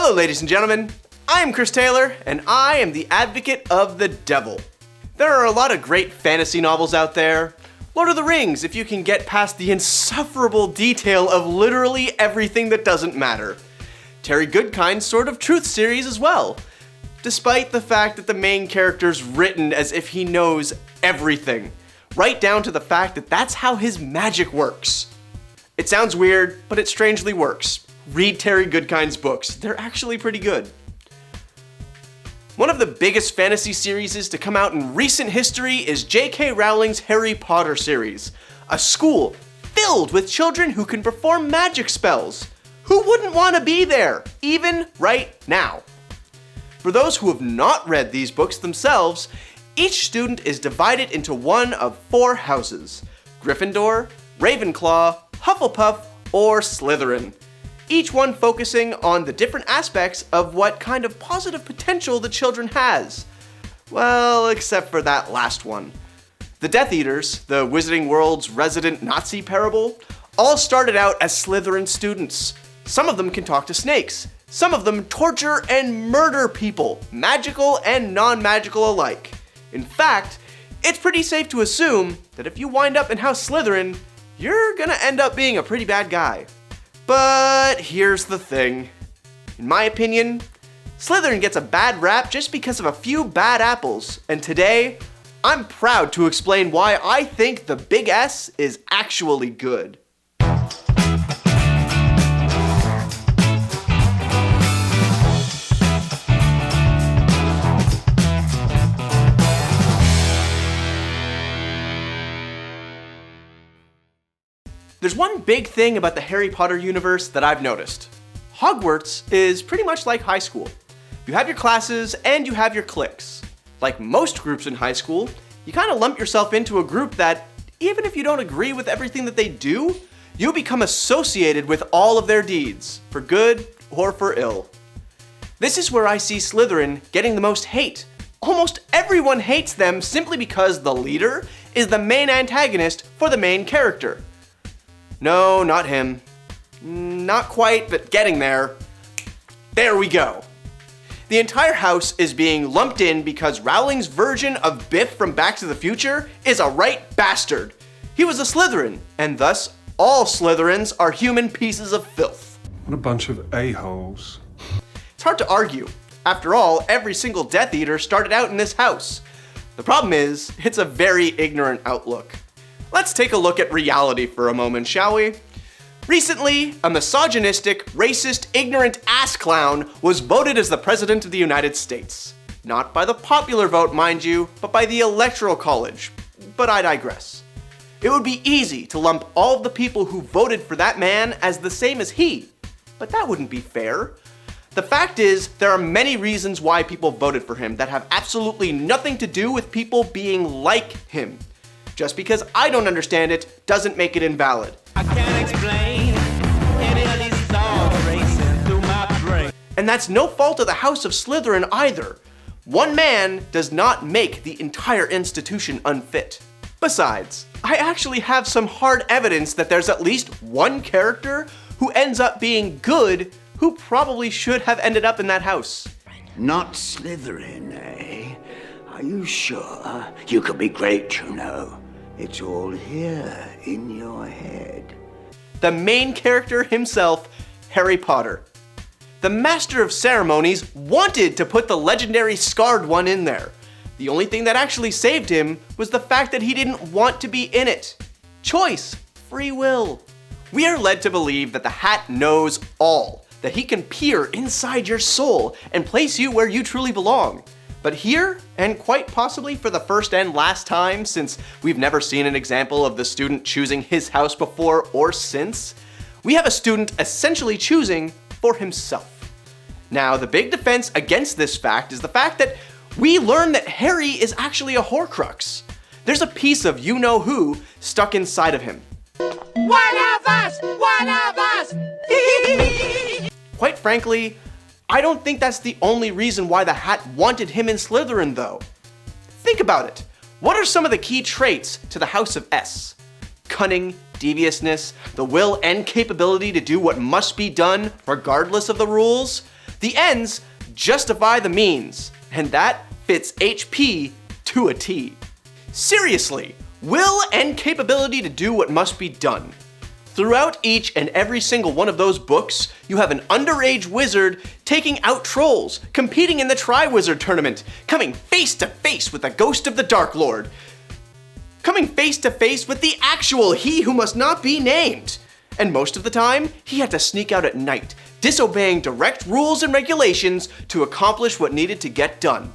Hello, ladies and gentlemen. I am Chris Taylor, and I am the advocate of the devil. There are a lot of great fantasy novels out there. Lord of the Rings, if you can get past the insufferable detail of literally everything that doesn't matter. Terry Goodkind's Sword of Truth series as well, despite the fact that the main character's written as if he knows everything, right down to the fact that that's how his magic works. It sounds weird, but it strangely works. Read Terry Goodkind's books. They're actually pretty good. One of the biggest fantasy series to come out in recent history is J.K. Rowling's Harry Potter series, a school filled with children who can perform magic spells. Who wouldn't want to be there, even right now? For those who have not read these books themselves, each student is divided into one of 4 houses: Gryffindor, Ravenclaw, Hufflepuff, or Slytherin. Each one focusing on the different aspects of what kind of positive potential the children has. Well, except for that last one. The Death Eaters, the Wizarding World's resident Nazi parable, all started out as Slytherin students. Some of them can talk to snakes. Some of them torture and murder people, magical and non-magical alike. In fact, it's pretty safe to assume that if you wind up in House Slytherin, you're gonna end up being a pretty bad guy. But here's the thing. In my opinion, Slytherin gets a bad rap just because of a few bad apples, and today, I'm proud to explain why I think the Big S is actually good. There's one big thing about the Harry Potter universe that I've noticed. Hogwarts is pretty much like high school. You have your classes and you have your cliques. Like most groups in high school, you kind of lump yourself into a group that, even if you don't agree with everything that they do, you become associated with all of their deeds, for good or for ill. This is where I see Slytherin getting the most hate. Almost everyone hates them simply because the leader is the main antagonist for the main character. No, not him. Not quite, but getting there. There we go. The entire house is being lumped in because Rowling's version of Biff from Back to the Future is a right bastard. He was a Slytherin, and thus all Slytherins are human pieces of filth. What a bunch of a-holes. It's hard to argue. After all, every single Death Eater started out in this house. The problem is, it's a very ignorant outlook. Let's take a look at reality for a moment, shall we? Recently, a misogynistic, racist, ignorant ass clown was voted as the President of the United States. Not by the popular vote, mind you, but by the Electoral College. But I digress. It would be easy to lump all of the people who voted for that man as the same as he, but that wouldn't be fair. The fact is, there are many reasons why people voted for him that have absolutely nothing to do with people being like him. Just because I don't understand it doesn't make it invalid. I can't explain any of these thoughts racing through my brain. And that's no fault of the House of Slytherin either. One man does not make the entire institution unfit. Besides, I actually have some hard evidence that there's at least one character who ends up being good who probably should have ended up in that house. Not Slytherin, eh? Are you sure? You could be great, you know. It's all here in your head. The main character himself, Harry Potter. The Master of Ceremonies wanted to put the legendary Scarred One in there. The only thing that actually saved him was the fact that he didn't want to be in it. Choice, free will. We are led to believe that the hat knows all, that he can peer inside your soul and place you where you truly belong. But here, and quite possibly for the first and last time since we've never seen an example of the student choosing his house before or since, we have a student essentially choosing for himself. Now, the big defense against this fact is the fact that we learn that Harry is actually a Horcrux. There's a piece of you-know-who stuck inside of him. One of us! One of us! Quite frankly, I don't think that's the only reason why the hat wanted him in Slytherin, though. Think about it. What are some of the key traits to the House of S? Cunning, deviousness, the will and capability to do what must be done regardless of the rules, The ends justify the means, and that fits HP to a T. Seriously, will and capability to do what must be done. Throughout each and every single one of those books, you have an underage wizard taking out trolls, competing in the Tri-Wizard tournament, coming face to face with the ghost of the Dark Lord, coming face to face with the actual He Who Must Not Be Named. And most of the time, he had to sneak out at night, disobeying direct rules and regulations to accomplish what needed to get done.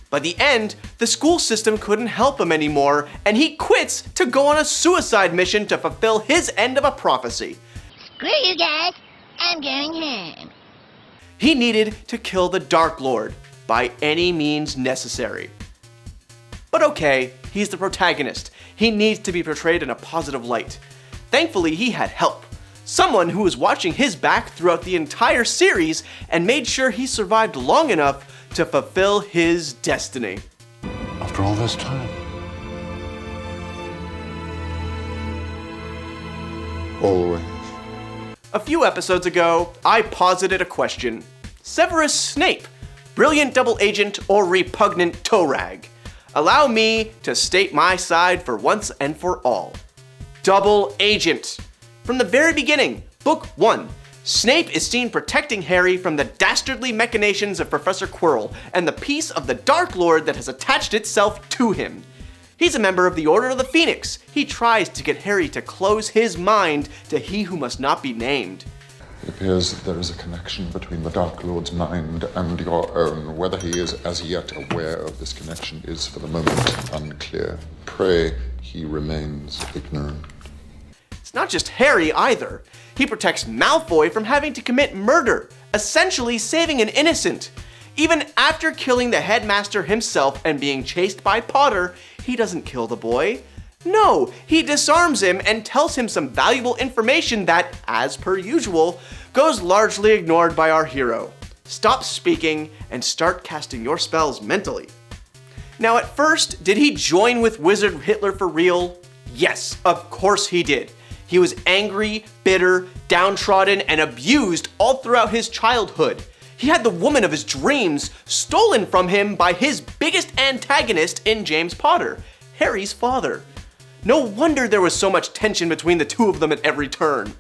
By the end, the school system couldn't help him anymore, and he quits to go on a suicide mission to fulfill his end of a prophecy. Screw you guys, I'm going home. He needed to kill the Dark Lord by any means necessary. But okay, he's the protagonist. He needs to be portrayed in a positive light. Thankfully, he had help. Someone who was watching his back throughout the entire series and made sure he survived long enough to fulfill his destiny. After all this time. Always. A few episodes ago, I posited a question. Severus Snape, brilliant double agent or repugnant toe rag? Allow me to state my side for once and for all. Double agent. From the very beginning, Book 1, Snape is seen protecting Harry from the dastardly machinations of Professor Quirrell and the piece of the Dark Lord that has attached itself to him. He's a member of the Order of the Phoenix. He tries to get Harry to close his mind to He Who Must Not Be Named. It appears that there is a connection between the Dark Lord's mind and your own. Whether he is as yet aware of this connection is for the moment unclear. Pray he remains ignorant. It's not just Harry either. He protects Malfoy from having to commit murder, essentially saving an innocent. Even after killing the headmaster himself and being chased by Potter, he doesn't kill the boy. No, he disarms him and tells him some valuable information that, as per usual, goes largely ignored by our hero. Stop speaking and start casting your spells mentally. Now at first, did he join with Wizard Hitler for real? Yes, of course he did. He was angry, bitter, downtrodden, and abused all throughout his childhood. He had the woman of his dreams stolen from him by his biggest antagonist in James Potter, Harry's father. No wonder there was so much tension between the two of them at every turn.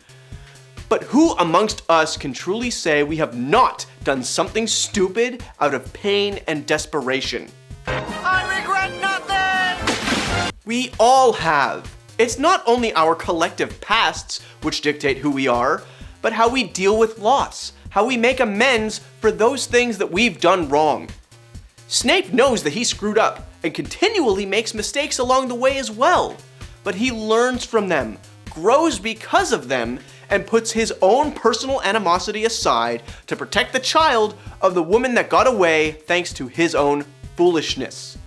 But who amongst us can truly say we have not done something stupid out of pain and desperation? I regret nothing! We all have. It's not only our collective pasts which dictate who we are, but how we deal with loss, how we make amends for those things that we've done wrong. Snape knows that he screwed up and continually makes mistakes along the way as well, but he learns from them, grows because of them, and puts his own personal animosity aside to protect the child of the woman that got away thanks to his own foolishness.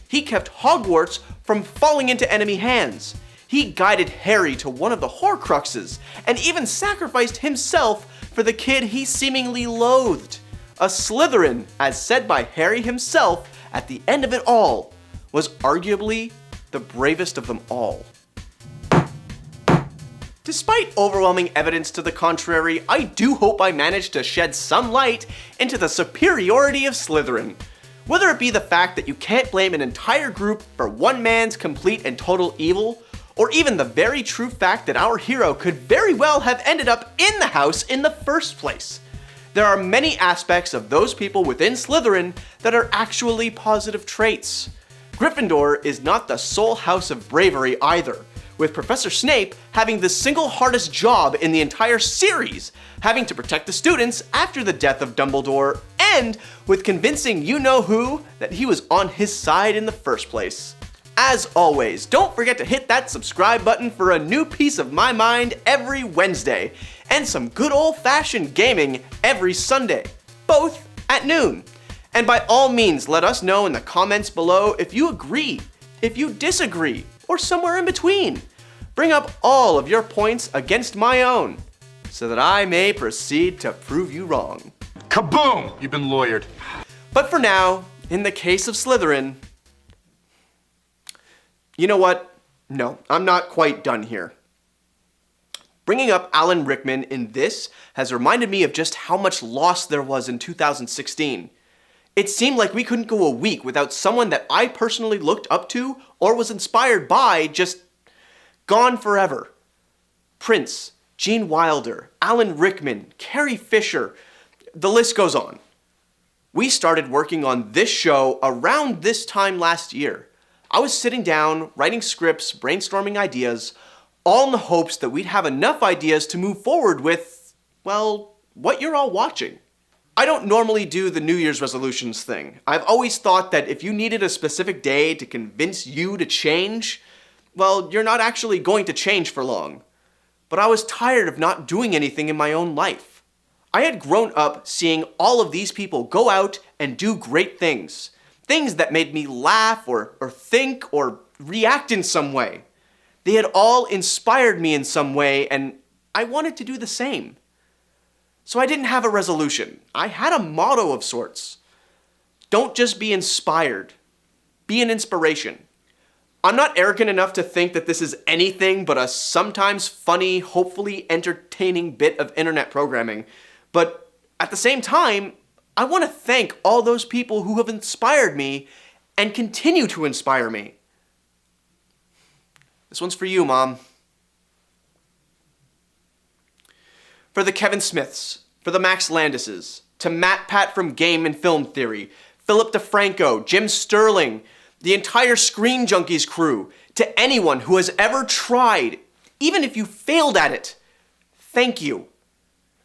He kept Hogwarts from falling into enemy hands. He guided Harry to one of the Horcruxes, and even sacrificed himself for the kid he seemingly loathed. A Slytherin, as said by Harry himself at the end of it all, was arguably the bravest of them all. Despite overwhelming evidence to the contrary, I do hope I managed to shed some light into the superiority of Slytherin. Whether it be the fact that you can't blame an entire group for one man's complete and total evil, or even the very true fact that our hero could very well have ended up in the house in the first place. There are many aspects of those people within Slytherin that are actually positive traits. Gryffindor is not the sole house of bravery either, with Professor Snape having the single hardest job in the entire series, having to protect the students after the death of Dumbledore, and with convincing you-know-who that he was on his side in the first place. As always, don't forget to hit that subscribe button for a new piece of my mind every Wednesday, and some good old-fashioned gaming every Sunday, both at noon. And by all means, let us know in the comments below if you agree, if you disagree, or somewhere in between. Bring up all of your points against my own, so that I may proceed to prove you wrong. Kaboom! You've been lawyered. But for now, in the case of Slytherin, you know what? No, I'm not quite done here. Bringing up Alan Rickman in this has reminded me of just how much loss there was in 2016. It seemed like we couldn't go a week without someone that I personally looked up to or was inspired by just gone forever. Prince, Gene Wilder, Alan Rickman, Carrie Fisher, the list goes on. We started working on this show around this time last year. I was sitting down, writing scripts, brainstorming ideas, all in the hopes that we'd have enough ideas to move forward with, well, what you're all watching. I don't normally do the New Year's resolutions thing. I've always thought that if you needed a specific day to convince you to change, well, you're not actually going to change for long. But I was tired of not doing anything in my own life. I had grown up seeing all of these people go out and do great things. Things that made me laugh or think or react in some way. They had all inspired me in some way, and I wanted to do the same. So I didn't have a resolution. I had a motto of sorts. Don't just be inspired. Be an inspiration. I'm not arrogant enough to think that this is anything but a sometimes funny, hopefully entertaining bit of internet programming. But at the same time, I want to thank all those people who have inspired me and continue to inspire me. This one's for you, Mom. For the Kevin Smiths, for the Max Landises, to Matt Pat from Game and Film Theory, Philip DeFranco, Jim Sterling, the entire Screen Junkies crew, to anyone who has ever tried, even if you failed at it, thank you.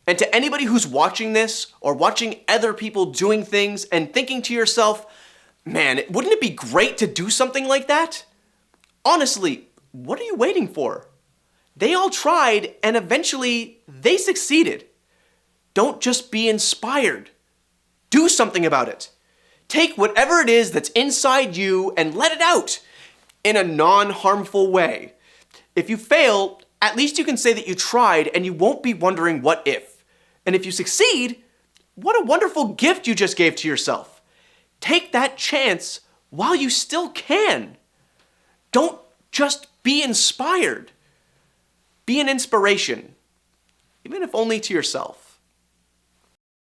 And to anybody who's watching this or watching other people doing things and thinking to yourself, man, wouldn't it be great to do something like that? Honestly, what are you waiting for? They all tried and eventually they succeeded. Don't just be inspired. Do something about it. Take whatever it is that's inside you and let it out in a non-harmful way. If you fail, at least you can say that you tried and you won't be wondering what if. And if you succeed, what a wonderful gift you just gave to yourself. Take that chance while you still can. Don't just be inspired. Be an inspiration, even if only to yourself.